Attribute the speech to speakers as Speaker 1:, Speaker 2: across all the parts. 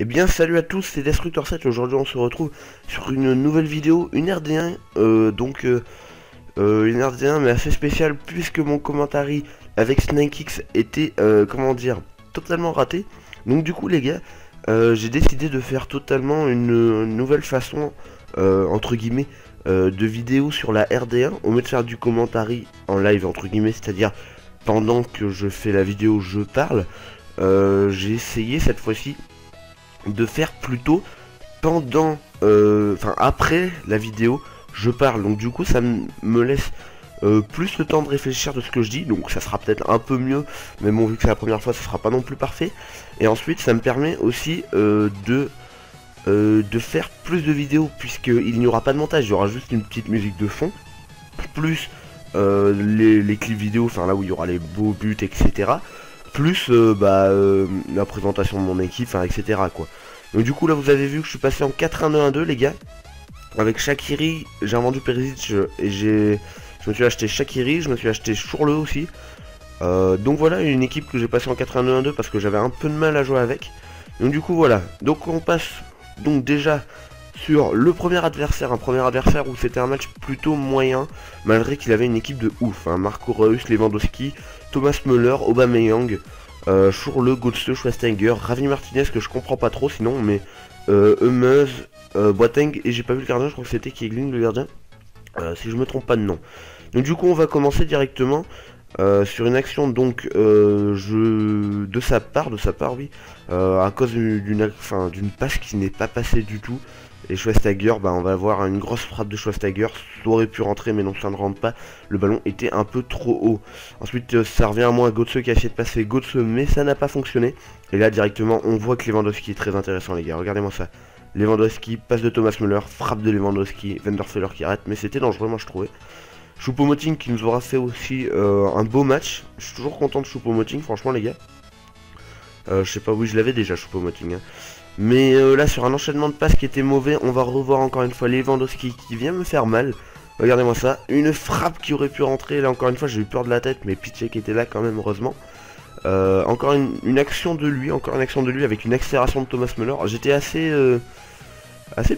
Speaker 1: Eh bien salut à tous, c'est Destructor7. Aujourd'hui on se retrouve sur une nouvelle vidéo, une RD1, une RD1 mais assez spéciale puisque mon commentary avec SnakeX était, comment dire, totalement raté. Donc du coup les gars, j'ai décidé de faire totalement une nouvelle façon, entre guillemets, de vidéo sur la RD1. Au lieu de faire du commentary en live, entre guillemets, c'est-à-dire pendant que je fais la vidéo je parle, j'ai essayé cette fois-ci de faire plutôt pendant, enfin après la vidéo, je parle. Donc du coup ça me laisse plus le temps de réfléchir de ce que je dis, donc ça sera peut-être un peu mieux, mais bon vu que c'est la première fois ça sera pas non plus parfait. Et ensuite ça me permet aussi de faire plus de vidéos puisqu'il n'y aura pas de montage, il y aura juste une petite musique de fond, plus les clips vidéo, enfin là où il y aura les beaux buts etc. Plus la présentation de mon équipe, enfin etc quoi. Donc du coup là vous avez vu que je suis passé en 4-1-2-1-2 les gars. Avec Shaqiri, j'ai vendu Perisic et je me suis acheté Shaqiri, je me suis acheté Chourle aussi. Donc voilà une équipe que j'ai passé en 4-1-2-1-2 parce que j'avais un peu de mal à jouer avec. Donc du coup voilà, donc on passe donc déjà sur le premier adversaire, un premier adversaire où c'était un match plutôt moyen, malgré qu'il avait une équipe de ouf, hein. Marco Reus, Lewandowski, Thomas Müller, Aubameyang, Chourle, Götze, Schweinsteiger, Ravi Martinez que je comprends pas trop sinon, mais Hummels, Boateng, et j'ai pas vu le gardien, je crois que c'était Keglin le gardien, si je me trompe pas de nom. Donc du coup on va commencer directement sur une action donc de sa part oui, à cause d'une passe qui n'est pas passée du tout. Et Schweinsteiger, on va avoir une grosse frappe de Schweinsteiger, ça aurait pu rentrer mais non ça ne rentre pas, le ballon était un peu trop haut. Ensuite ça revient à moi, Götze qui a essayé de passer Götze mais ça n'a pas fonctionné. Et là directement on voit que Lewandowski est très intéressant les gars, regardez-moi ça. Lewandowski, passe de Thomas Müller, frappe de Lewandowski, Wenderfeller qui arrête, mais c'était dangereux moi je trouvais. Choupo-Moting qui nous aura fait aussi un beau match, je suis toujours content de Choupo-Moting franchement les gars. Je sais pas, oui je l'avais déjà Choupo-Moting hein. Mais là sur un enchaînement de passes qui était mauvais, on va revoir encore une fois Lewandowski qui vient me faire mal. Regardez-moi ça, une frappe qui aurait pu rentrer, là encore une fois j'ai eu peur de la tête, mais Piché qui était là quand même heureusement. Encore une action de lui, avec une accélération de Thomas Müller. J'étais assez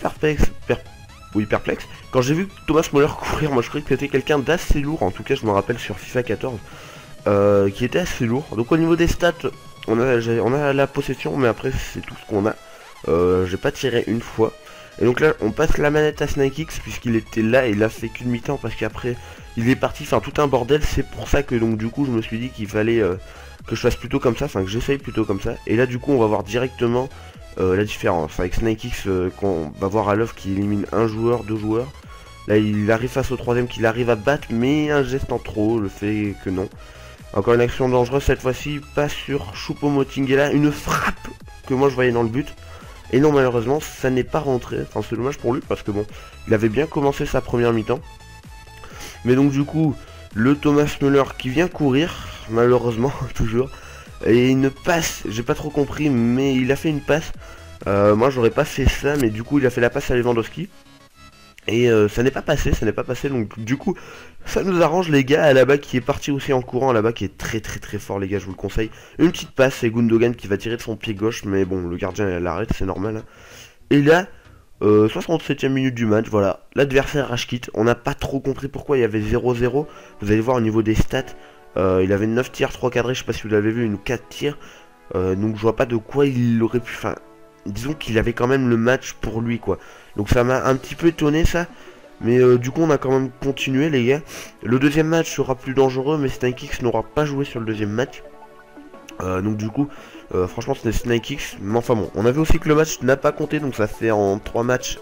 Speaker 1: perplexe. Quand j'ai vu Thomas Müller courir, moi je croyais que c'était quelqu'un d'assez lourd, en tout cas je me rappelle sur FIFA 14, qui était assez lourd. Donc au niveau des stats, on a la possession, mais après c'est tout ce qu'on a. J'ai pas tiré une fois. Et donc là on passe la manette à SnakeX puisqu'il était là et il a fait qu'une mi-temps parce qu'après il est parti, enfin tout un bordel. C'est pour ça que donc du coup je me suis dit qu'il fallait que je fasse plutôt comme ça, enfin que j'essaye plutôt comme ça. Et là du coup on va voir directement la différence avec SnakeX qu'on va voir à l'œuvre qui élimine un joueur, deux joueurs. Là il arrive face au troisième qu'il arrive à battre, mais un geste en trop le fait que non. Encore une action dangereuse cette fois-ci, pas sur Choupo-Moting, et là une frappe que moi je voyais dans le but. Et non malheureusement ça n'est pas rentré, enfin c'est dommage pour lui parce que bon, il avait bien commencé sa première mi-temps. Mais donc du coup, le Thomas Müller qui vient courir, malheureusement toujours. Et une passe, j'ai pas trop compris mais il a fait une passe. Moi j'aurais pas fait ça mais du coup il a fait la passe à Lewandowski. Et ça n'est pas passé, donc du coup ça nous arrange les gars. Là-bas qui est parti aussi en courant, là-bas qui est très fort les gars, je vous le conseille. Une petite passe, c'est Gundogan qui va tirer de son pied gauche, mais bon le gardien l'arrête, c'est normal hein. Et là, 67e minute du match, voilà, l'adversaire rage quitte. On n'a pas trop compris pourquoi il y avait 0-0. Vous allez voir au niveau des stats, il avait 9 tirs, 3 cadrés, je sais pas si vous l'avez vu, une 4 tirs. Donc je vois pas de quoi il aurait pu... Enfin, disons qu'il avait quand même le match pour lui quoi. Donc ça m'a un petit peu étonné ça. Mais du coup on a quand même continué les gars. Le deuxième match sera plus dangereux, mais SnakeX n'aura pas joué sur le deuxième match. Donc du coup franchement c'était SnakeX. Mais enfin bon, on avait aussi que le match n'a pas compté, donc ça fait en 3 matchs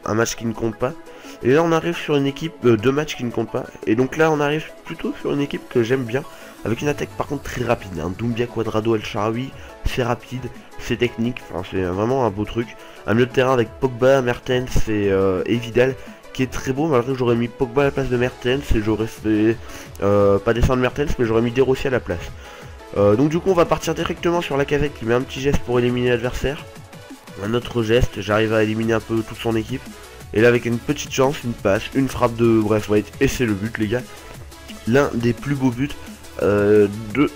Speaker 1: un match qui ne compte pas. Et là on arrive sur une équipe, 2 matchs qui ne comptent pas. Et donc là on arrive plutôt sur une équipe que j'aime bien, avec une attaque par contre très rapide hein. Doumbia, Cuadrado, El Shaarawy, c'est rapide, c'est technique, enfin c'est vraiment un beau truc. Un milieu de terrain avec Pogba, Mertens et Vidal qui est très beau, malgré que j'aurais mis Pogba à la place de Mertens et j'aurais fait pas descendre Mertens mais j'aurais mis De Rossi à la place. Donc du coup on va partir directement sur Lacazette qui met un petit geste pour éliminer l'adversaire. Un autre geste, j'arrive à éliminer un peu toute son équipe. Et là avec une petite chance, une passe, une frappe de Braithwaite et c'est le but les gars. L'un des plus beaux buts de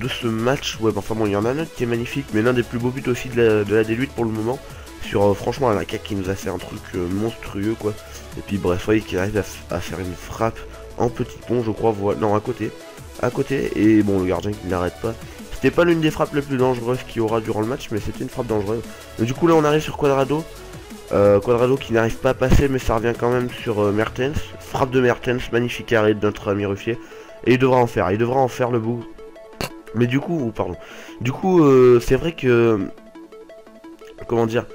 Speaker 1: ce match. Ouais, bah, enfin bon, il y en a un autre qui est magnifique, mais l'un des plus beaux buts aussi de la D8 pour le moment. Sur franchement un Laka qui nous a fait un truc monstrueux quoi. Et puis Braithwaite qui arrive à faire une frappe en petit pont, je crois, voilà, non à côté. Et bon, le gardien qui n'arrête pas. C'était pas l'une des frappes les plus dangereuses qu'il y aura durant le match, mais c'était une frappe dangereuse. Donc, du coup là on arrive sur Cuadrado. Cuadrado qui n'arrive pas à passer, mais ça revient quand même sur Mertens. Frappe de Mertens, magnifique arrêt de notre ami Ruffier. Et il devra en faire le bout. Mais du coup, pardon. Du coup, c'est vrai que... Comment dire,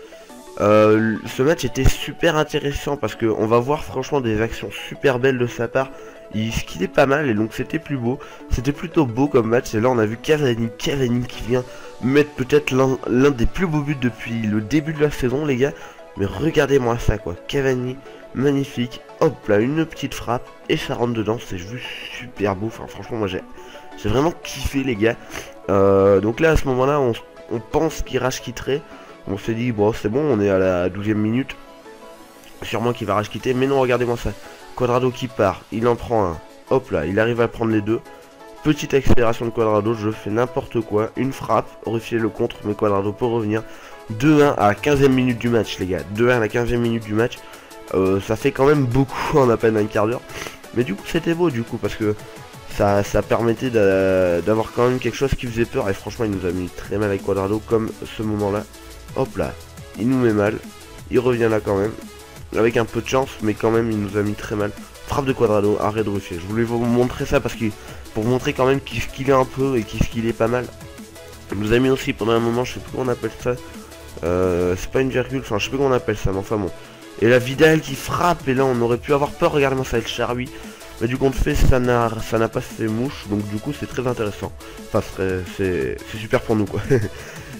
Speaker 1: ce match était super intéressant parce que on va voir franchement des actions super belles de sa part. Il skillait pas mal et donc c'était plus beau. C'était plutôt beau comme match. Et là on a vu Cavani qui vient mettre peut-être l'un des plus beaux buts depuis le début de la saison les gars. Mais regardez-moi ça quoi. Cavani, magnifique. Hop là, une petite frappe et ça rentre dedans. C'est juste super beau. Enfin franchement moi j'ai vraiment kiffé les gars. Donc là à ce moment là on pense qu'il rage quitterait. On s'est dit, bon, c'est bon, on est à la 12e minute. Sûrement qu'il va rage quitter. Mais non, regardez-moi ça. Cuadrado qui part. Il en prend un. Hop là, il arrive à prendre les deux. Petite accélération de Cuadrado. Je fais n'importe quoi. Une frappe. Refiler le contre. Mais Cuadrado peut revenir. 2-1 à la 15e minute du match, les gars. 2-1 à la 15e minute du match. Ça fait quand même beaucoup en à peine un quart d'heure. Mais du coup, c'était beau, du coup, parce que ça permettait d'avoir quand même quelque chose qui faisait peur. Et franchement, il nous a mis très mal avec Cuadrado, comme ce moment-là. Hop là, il nous met mal, il revient là quand même, avec un peu de chance, mais quand même il nous a mis très mal. Frappe de Cuadrado, arrêt de Ruffier. Je voulais vous montrer ça parce que pour vous montrer quand même qu'il skillait un peu et qu'il skillait pas mal. Il nous a mis aussi pendant un moment, je sais plus comment on appelle ça, c'est pas une virgule, enfin je sais plus comment on appelle ça, mais enfin bon. Et la Vidal qui frappe, et là on aurait pu avoir peur, regardez-moi ça, le Charoui. Mais du compte fait, ça n'a pas fait mouche, donc du coup c'est très intéressant. Enfin c'est super pour nous quoi.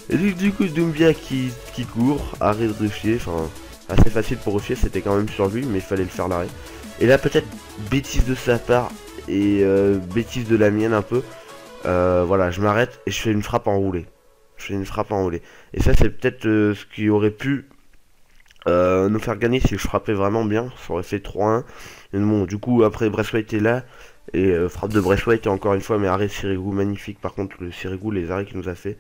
Speaker 1: Et du coup Doumbia qui court, arrêt de Ruffier, enfin assez facile pour Ruffier, c'était quand même sur lui mais il fallait le faire l'arrêt. Et là peut-être bêtise de sa part et bêtise de la mienne un peu. Voilà, je m'arrête et je fais une frappe enroulée. Et ça c'est peut-être ce qui aurait pu nous faire gagner si je frappais vraiment bien, ça aurait fait 3-1. Mais bon, du coup après Braithwaite est là. Et frappe de Braithwaite et encore une fois mais arrêt de Sirigu magnifique. Par contre le Sirigu, les arrêts qu'il nous a fait.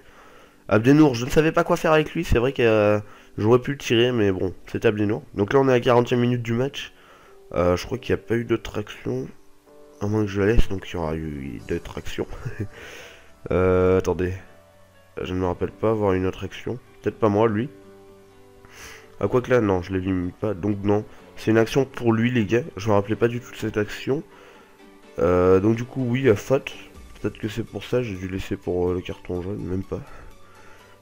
Speaker 1: Abdenour, je ne savais pas quoi faire avec lui, c'est vrai que j'aurais pu le tirer, mais bon, c'est Abdenour. Donc là on est à 40e minute du match. Je crois qu'il n'y a pas eu d'autres actions. À moins que je la laisse, donc il y aura eu d'autres actions. Attendez. Je ne me rappelle pas avoir une autre action. Peut-être pas moi, lui. Ah quoi que là, non, je l'ai mis pas, donc non. C'est une action pour lui les gars, je me rappelais pas du tout de cette action. Donc du coup oui, faute. Peut-être que c'est pour ça, j'ai dû laisser pour le carton jaune, même pas.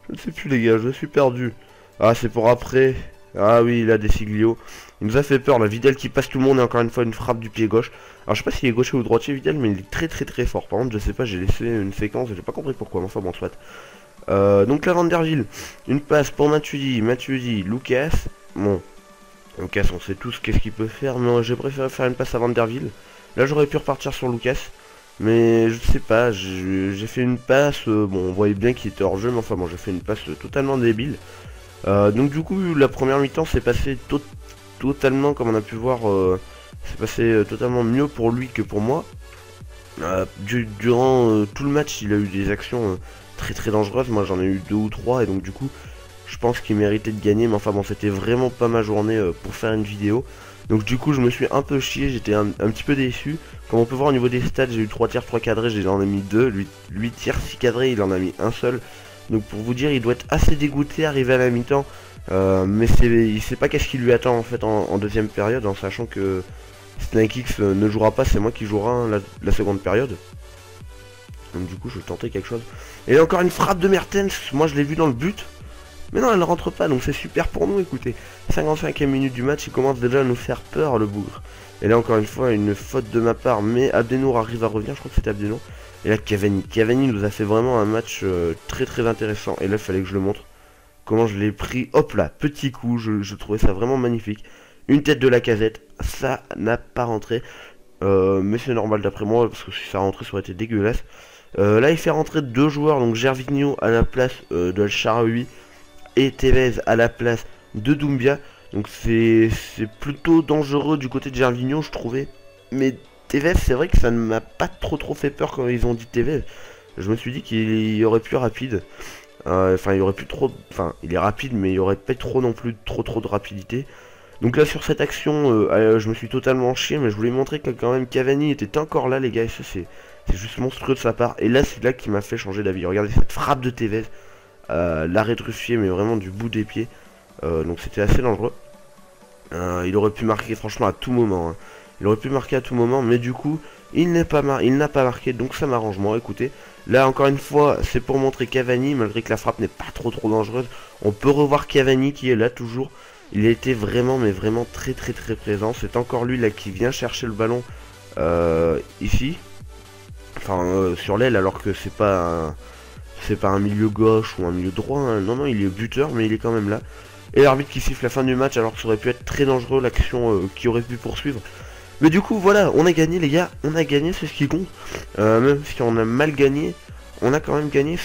Speaker 1: Je ne sais plus les gars, je suis perdu. Ah c'est pour après. Ah oui, il a des Siglio. Il nous a fait peur, la Vidal qui passe tout le monde et encore une fois une frappe du pied gauche. Alors je sais pas s'il est gaucher ou droitier Vidal, mais il est très fort. Par contre je sais pas, j'ai laissé une séquence et j'ai pas compris pourquoi, mais enfin bon soit. Donc la Vanderville, une passe pour Matuidi, Lucas. Bon, Lucas on sait tous qu'est-ce qu'il peut faire, mais j'ai préféré faire une passe à Vanderville. Là j'aurais pu repartir sur Lucas. Mais je sais pas, j'ai fait une passe, bon on voyait bien qu'il était hors jeu, mais enfin bon j'ai fait une passe totalement débile. Donc du coup la première mi-temps s'est passé totalement, comme on a pu voir, c'est passé totalement mieux pour lui que pour moi. Durant tout le match il a eu des actions très dangereuses, moi j'en ai eu 2 ou 3 et donc du coup je pense qu'il méritait de gagner, mais enfin bon c'était vraiment pas ma journée pour faire une vidéo. Donc du coup je me suis un peu chié, j'étais un petit peu déçu. Comme on peut voir au niveau des stats, j'ai eu 3 tirs, 3 cadrés, j'en ai mis 2, 8 tirs, 6 cadrés, il en a mis un seul. Donc pour vous dire, il doit être assez dégoûté arrivé à la mi-temps. Mais il sait pas qu'est-ce qui lui attend en fait en deuxième période, en sachant que SnakeX ne jouera pas, c'est moi qui jouera la seconde période. Donc du coup je tentais quelque chose. Et encore une frappe de Mertens, moi je l'ai vu dans le but. Mais non, elle ne rentre pas, donc c'est super pour nous, écoutez. 55e minute du match, il commence déjà à nous faire peur, le bougre. Et là, encore une fois, une faute de ma part, mais Abdenour arrive à revenir, je crois que c'était Abdenour. Et là, Cavani nous a fait vraiment un match très intéressant. Et là, il fallait que je le montre. Comment je l'ai pris, hop là, petit coup, je trouvais ça vraiment magnifique. Une tête de Lacazette, ça n'a pas rentré. Mais c'est normal d'après moi, parce que si ça rentrait, ça aurait été dégueulasse. Là, il fait rentrer 2 joueurs, donc Gervinho à la place de El Shaarawy et Tevez à la place de Doumbia. Donc c'est plutôt dangereux du côté de Gervinho je trouvais. Mais TVF, c'est vrai que ça ne m'a pas trop fait peur quand ils ont dit TVF. Je me suis dit qu'il y aurait plus rapide. Enfin, il y aurait plus trop... Enfin, il est rapide, mais il y aurait pas trop non plus trop de rapidité. Donc là, sur cette action, je me suis totalement chié, mais je voulais montrer que quand même Cavani était encore là, les gars, et ça, c'est juste monstrueux de sa part. Et là, c'est là qui m'a fait changer d'avis. Regardez cette frappe de Tevez. L'arrêt trucié, mais vraiment du bout des pieds. Donc c'était assez dangereux. Il aurait pu marquer franchement à tout moment. Hein. Il aurait pu marquer à tout moment, mais du coup, il n'a pas marqué, donc ça m'arrange moi. Écoutez, là encore une fois, c'est pour montrer Cavani, malgré que la frappe n'est pas trop dangereuse. On peut revoir Cavani qui est là toujours. Il a été vraiment, mais vraiment très présent. C'est encore lui là qui vient chercher le ballon ici. Enfin, sur l'aile, alors que c'est pas un milieu gauche ou un milieu droit. Hein. Non, il est buteur, mais il est quand même là. Et l'arbitre qui siffle la fin du match, alors que ça aurait pu être très dangereux, l'action qui aurait pu poursuivre. Mais du coup, voilà, on a gagné, les gars. On a gagné, c'est ce qui compte. Même si on a mal gagné, on a quand même gagné.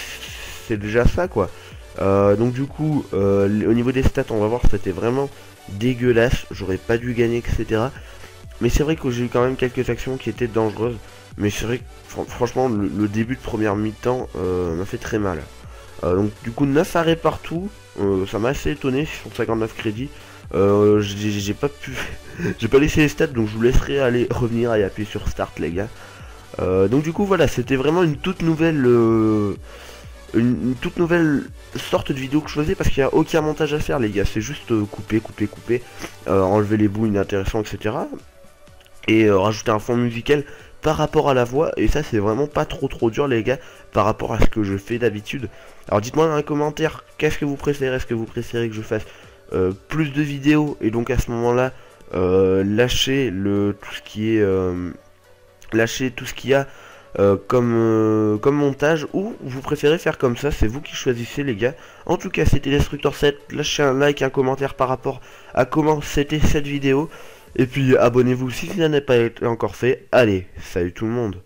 Speaker 1: C'est déjà ça, quoi. Donc du coup, au niveau des stats, on va voir, c'était vraiment dégueulasse. J'aurais pas dû gagner, etc. Mais c'est vrai que j'ai eu quand même quelques actions qui étaient dangereuses. Mais c'est vrai que franchement, le début de première mi-temps m'a fait très mal. Donc du coup, 9 arrêts partout. Ça m'a assez étonné, 659 crédits. J'ai pas pu... j'ai pas laissé les stats, donc je vous laisserai aller revenir et appuyer sur Start, les gars. Donc du coup, voilà, c'était vraiment une toute nouvelle... Une toute nouvelle sorte de vidéo que je faisais parce qu'il n'y a aucun montage à faire, les gars. C'est juste couper, enlever les bouts inintéressants, etc. Et rajouter un fond musical par rapport à la voix. Et ça, c'est vraiment pas trop dur, les gars, par rapport à ce que je fais d'habitude. Alors dites-moi dans les commentaires, qu'est-ce que vous préférez? Est-ce que vous préférez que je fasse plus de vidéos et donc à ce moment-là lâcher tout ce qui est lâcher tout ce qu'il y a comme montage, ou vous préférez faire comme ça? C'est vous qui choisissez, les gars. En tout cas, c'était Destructor 7. Lâchez un like, un commentaire par rapport à comment c'était cette vidéo. Et puis abonnez-vous si ça n'est pas encore fait. Allez, salut tout le monde.